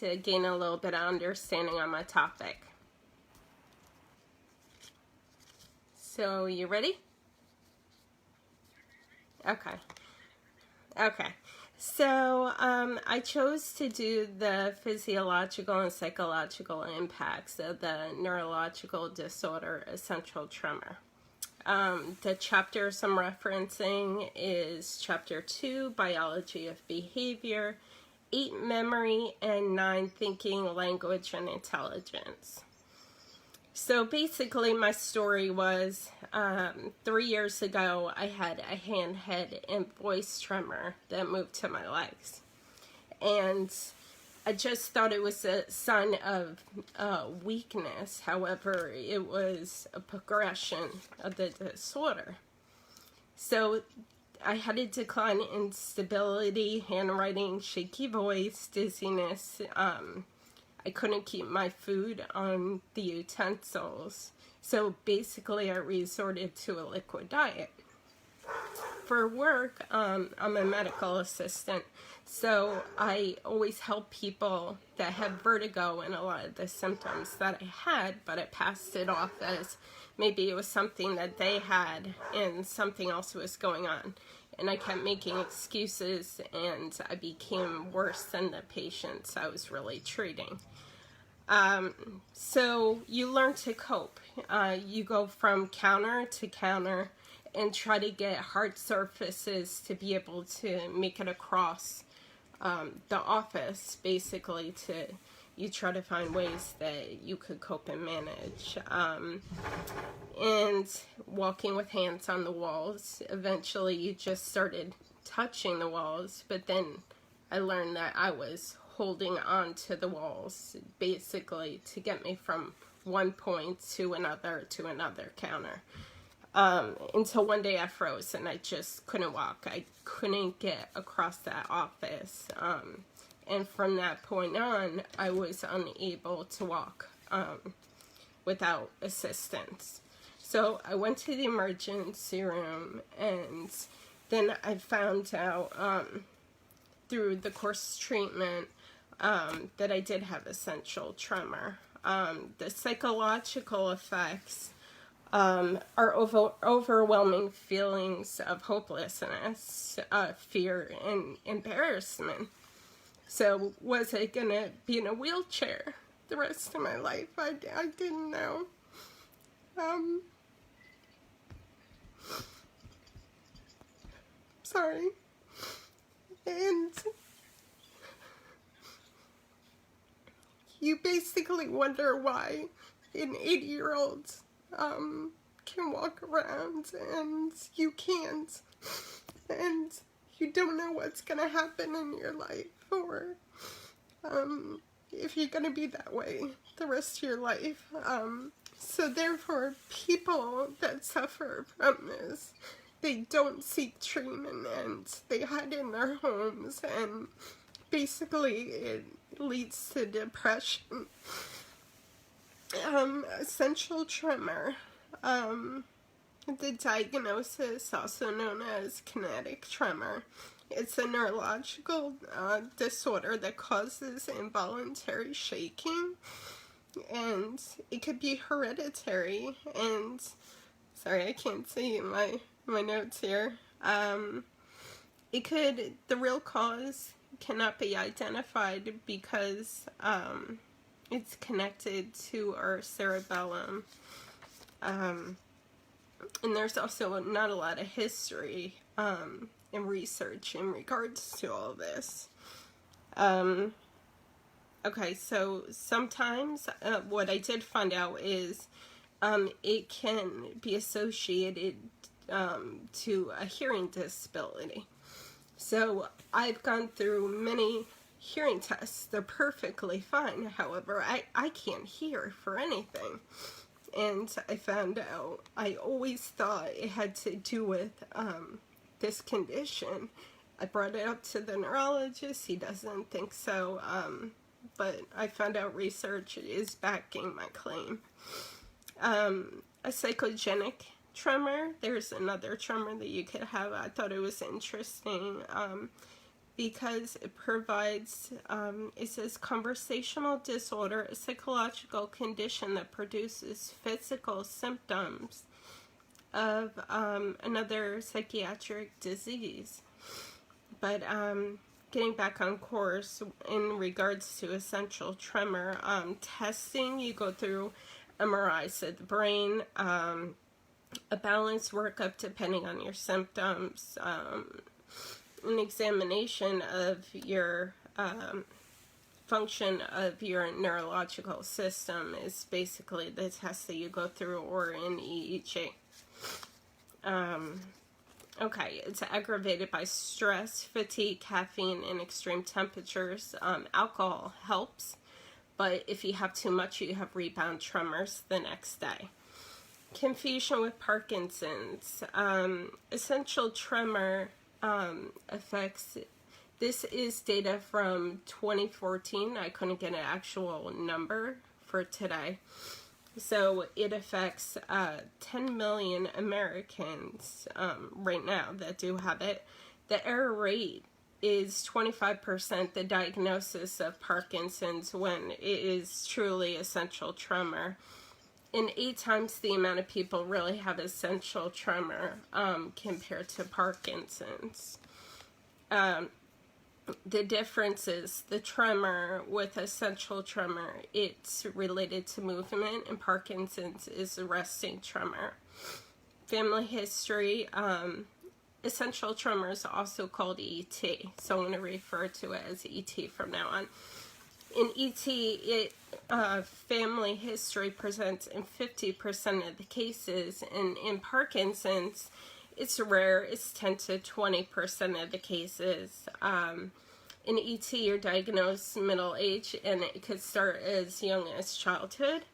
to gain a little bit of understanding on my topic. So, you ready? Okay. So, I chose to do the physiological and psychological impacts of the neurological disorder essential tremor. The chapters I'm referencing is Chapter 2, Biology of Behavior, 8, Memory, and 9, Thinking, Language, and Intelligence. So basically my story was 3 years ago I had a hand, head, and voice tremor that moved to my legs. And I just thought it was a sign of weakness. However, it was a progression of the disorder. So I had a decline in stability, handwriting, shaky voice, dizziness. I couldn't keep my food on the utensils. So basically I resorted to a liquid diet. For work, I'm a medical assistant, so I always help people that have vertigo and a lot of the symptoms that I had, but I passed it off as maybe it was something that they had and something else was going on. And I kept making excuses, and I became worse than the patients I was really treating. So you learn to cope. You go from counter to counter and try to get hard surfaces to be able to make it across the office. Basically, you try to find ways that you could cope and manage. And walking with hands on the walls. Eventually you just started touching the walls, but then I learned that I was holding on to the walls basically to get me from one point to another counter. Until one day I froze and I just couldn't walk. I couldn't get across that office. And from that point on, I was unable to walk without assistance. So I went to the emergency room, and then I found out through the course treatment that I did have essential tremor. The psychological effects are overwhelming feelings of hopelessness, fear, and embarrassment. So was I going to be in a wheelchair the rest of my life? I didn't know. Sorry. And you basically wonder why an 80-year-old can walk around and you can't, and you don't know what's gonna happen in your life, or if you're gonna be that way the rest of your life. So therefore, people that suffer from this, they don't seek treatment and they hide in their homes, and basically it leads to depression. Essential tremor. The diagnosis, also known as kinetic tremor, it's a neurological disorder that causes involuntary shaking, and it could be hereditary. And sorry, I can't see my notes here. The real cause cannot be identified because it's connected to our cerebellum. And there's also not a lot of history and research in regards to all this. Okay, so sometimes what I did find out is it can be associated to a hearing disability. So I've gone through many hearing tests. They're perfectly fine. However, I can't hear for anything. And I found out, I always thought it had to do with this condition. I brought it up to the neurologist. He doesn't think so. But I found out research is backing my claim. A psychogenic tremor. There's another tremor that you could have. I thought it was interesting. because it provides, it says conversational disorder, a psychological condition that produces physical symptoms of another psychiatric disease. But getting back on course in regards to essential tremor, testing, you go through MRIs of the brain, a balance workup depending on your symptoms, an examination of your function of your neurological system is basically the test that you go through, or an EEG. Okay, it's aggravated by stress, fatigue, caffeine, and extreme temperatures. Alcohol helps, but if you have too much, you have rebound tremors the next day. Confusion with Parkinson's. Essential tremor affects, this is data from 2014. I couldn't get an actual number for today. So it affects 10 million Americans right now that do have it. The error rate is 25%, the diagnosis of Parkinson's, when it is truly essential tremor. And 8 times the amount of people really have essential tremor compared to Parkinson's. The difference is the tremor with essential tremor, it's related to movement, and Parkinson's is a resting tremor. Family history, essential tremor is also called ET, so I'm going to refer to it as ET from now on. In ET, family history presents in 50% of the cases, and in Parkinson's, it's rare, it's 10 to 20% of the cases. In ET, you're diagnosed middle age, and it could start as young as childhood.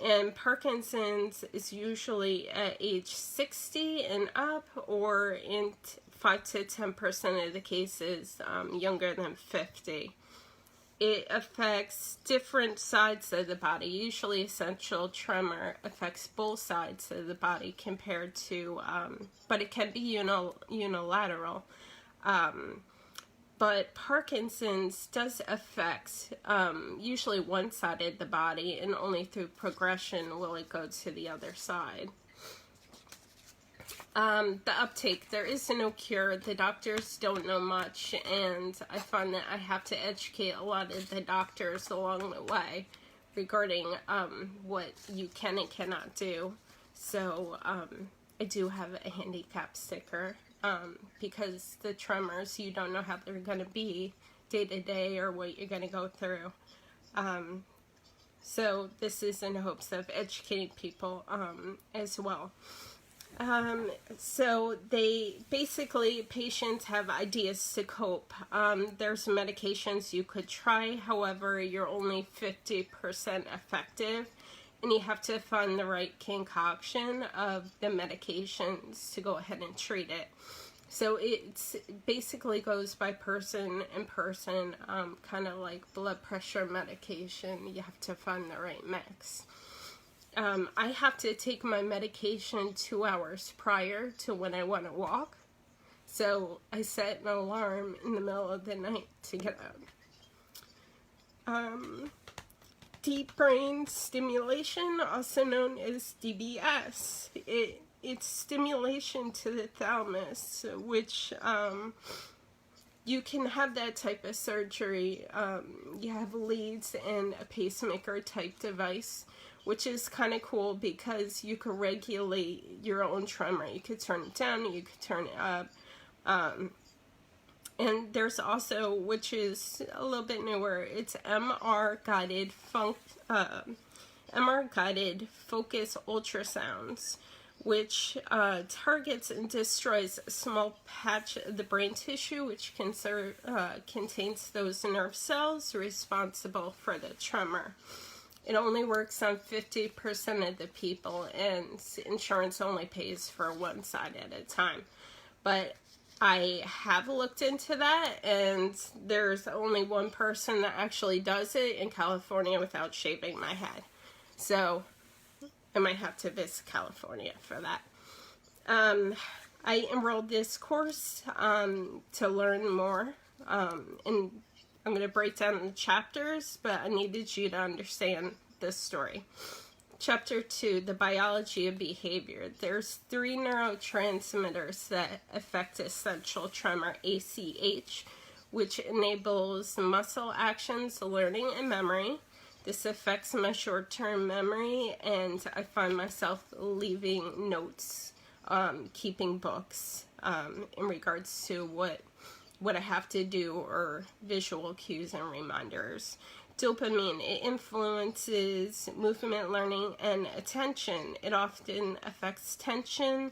And Parkinson's is usually at age 60 and up, or in 5 to 10% of the cases, younger than 50. It affects different sides of the body. Usually essential tremor affects both sides of the body compared to, but it can be unilateral. But Parkinson's does affect usually one side of the body, and only through progression will it go to the other side. The uptake, there is no cure. The doctors don't know much, and I find that I have to educate a lot of the doctors along the way regarding what you can and cannot do. So I do have a handicap sticker because the tremors, you don't know how they're going to be day to day or what you're going to go through. So this is in hopes of educating people as well. So they basically, patients have ideas to cope. There's medications you could try, however, you're only 50% effective, and you have to find the right concoction of the medications to go ahead and treat it. So it basically goes by person and person, kind of like blood pressure medication. You have to find the right mix. I have to take my medication 2 hours prior to when I want to walk. So I set an alarm in the middle of the night to get up. Deep brain stimulation, also known as DBS. It's stimulation to the thalamus, which you can have that type of surgery. You have leads and a pacemaker type device, which is kind of cool because you could regulate your own tremor. You could turn it down, you could turn it up. And there's also, which is a little bit newer, it's MR guided focus ultrasounds, which targets and destroys a small patch of the brain tissue, which contains those nerve cells responsible for the tremor. It only works on 50% of the people, and insurance only pays for one side at a time. But I have looked into that, and there's only one person that actually does it in California without shaving my head. So I might have to visit California for that. I enrolled this course to learn more And I'm going to break down the chapters, but I needed you to understand this story. Chapter 2, the biology of behavior. There's 3 neurotransmitters that affect essential tremor, ACH, which enables muscle actions, learning, and memory. This affects my short-term memory, and I find myself leaving notes, keeping books in regards to what I have to do, or visual cues and reminders. Dopamine, it influences movement, learning, and attention. It often affects the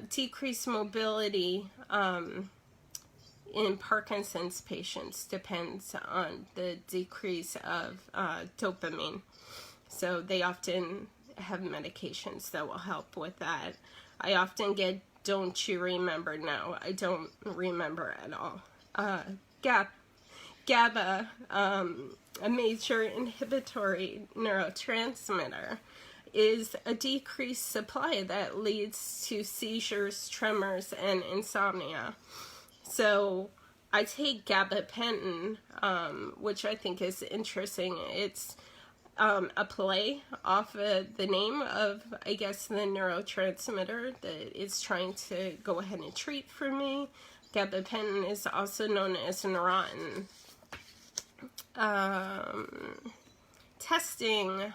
decreased mobility in Parkinson's patients depends on the decrease of dopamine. So they often have medications that will help with that. I often get, don't you remember? No, I don't remember at all. GABA, a major inhibitory neurotransmitter, is a decreased supply that leads to seizures, tremors, and insomnia. So I take gabapentin, which I think is interesting. It's a play off of the name of, I guess, the neurotransmitter that it's trying to go ahead and treat for me. Gabapentin is also known as Neurontin. Testing,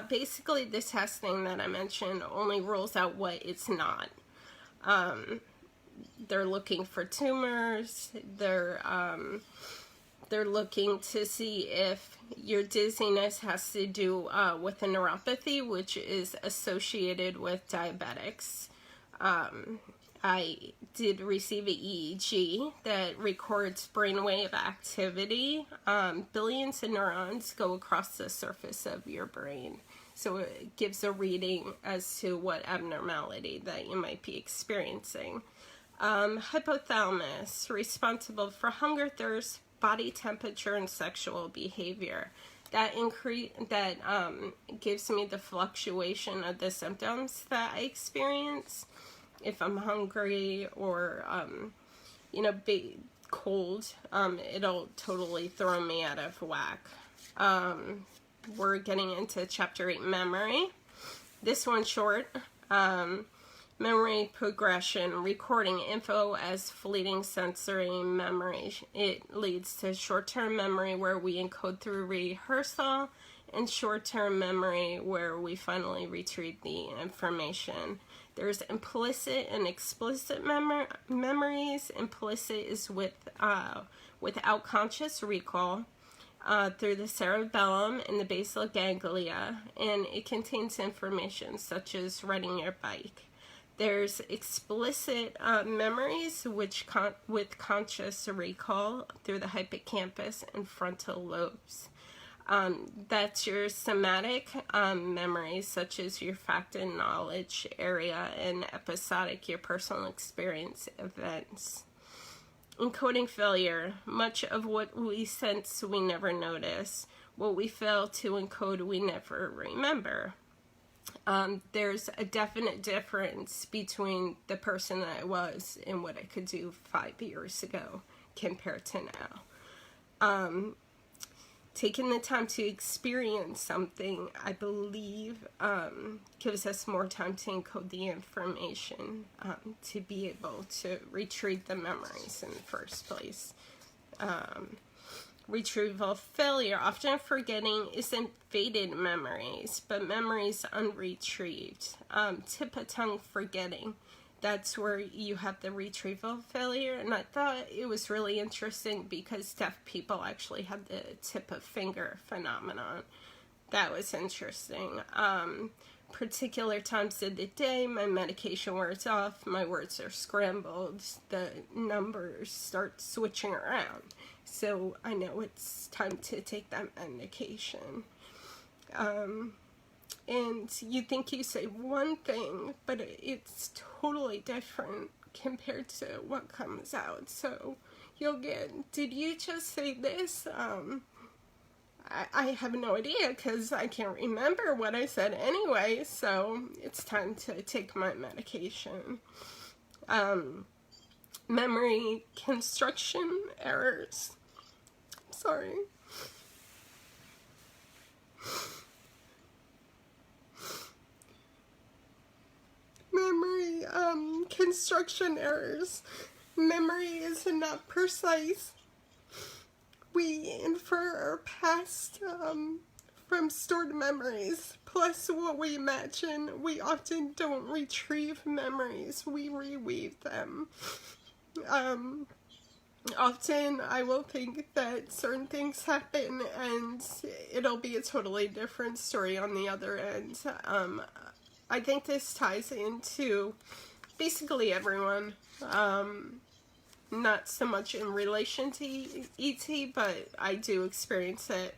basically the testing that I mentioned only rules out what it's not. They're looking for tumors. They're looking to see if your dizziness has to do with a neuropathy, which is associated with diabetics. I did receive an EEG that records brainwave activity. Billions of neurons go across the surface of your brain. So it gives a reading as to what abnormality that you might be experiencing. Hypothalamus, responsible for hunger, thirst, body temperature, and sexual behavior. That gives me the fluctuation of the symptoms that I experience. If I'm hungry or, cold, it'll totally throw me out of whack. We're getting into chapter 8, memory. This one's short. Memory progression, recording info as fleeting sensory memory. It leads to short-term memory where we encode through rehearsal, and short-term memory where we finally retrieve the information. There's implicit and explicit memories. Implicit is without conscious recall through the cerebellum and the basal ganglia, and it contains information such as riding your bike. There's explicit memories with conscious recall through the hippocampus and frontal lobes. That's your somatic memories, such as your fact and knowledge area, and episodic, your personal experience events. Encoding failure, much of what we sense we never notice. What we fail to encode we never remember. There's a definite difference between the person that I was and what I could do 5 years ago compared to now. Taking the time to experience something, I believe, gives us more time to encode the information, to be able to retrieve the memories in the first place. Retrieval failure, often forgetting, isn't faded memories, but memories unretrieved. Tip of tongue forgetting, that's where you have the retrieval failure. And I thought it was really interesting because deaf people actually have the tip of finger phenomenon. That was interesting. Particular times of the day, my medication wears off, my words are scrambled, the numbers start switching around. So I know it's time to take that medication. And you think you say one thing, but it's totally different compared to what comes out. So you'll get, did you just say this? I have no idea because I can't remember what I said anyway, so it's time to take my medication. memory construction errors. Sorry. Memory construction errors. Memory is not precise. We infer our past from stored memories, plus what we imagine. We often don't retrieve memories, we reweave them. Often I will think that certain things happen and it'll be a totally different story on the other end. I think this ties into basically everyone. Not so much in relation to ET, but I do experience it.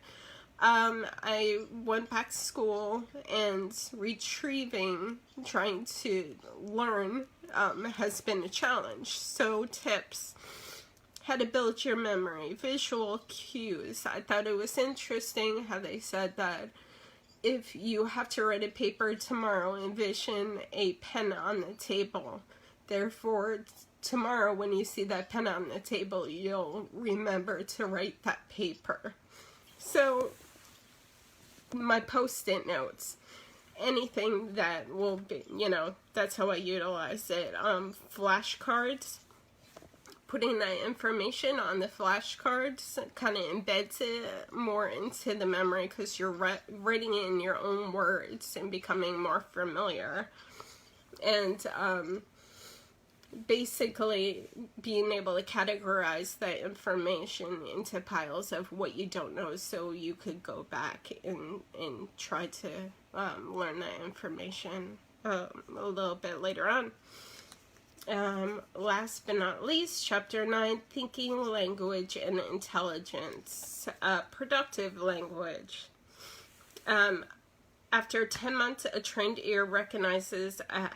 I went back to school, and trying to learn has been a challenge. So tips: how to build your memory, visual cues. I thought it was interesting how they said that if you have to write a paper tomorrow, envision a pen on the table. Therefore, tomorrow when you see that pen on the table, you'll remember to write that paper. So, my post-it notes, anything that will be, that's how I utilize it. Flashcards, putting that information on the flashcards kind of embeds it more into the memory because you're writing it in your own words and becoming more familiar. And basically being able to categorize that information into piles of what you don't know, so you could go back and try to learn that information a little bit later on. Last but not least, Chapter 9, Thinking, Language, and Intelligence. Productive language. After 10 months, a trained ear recognizes a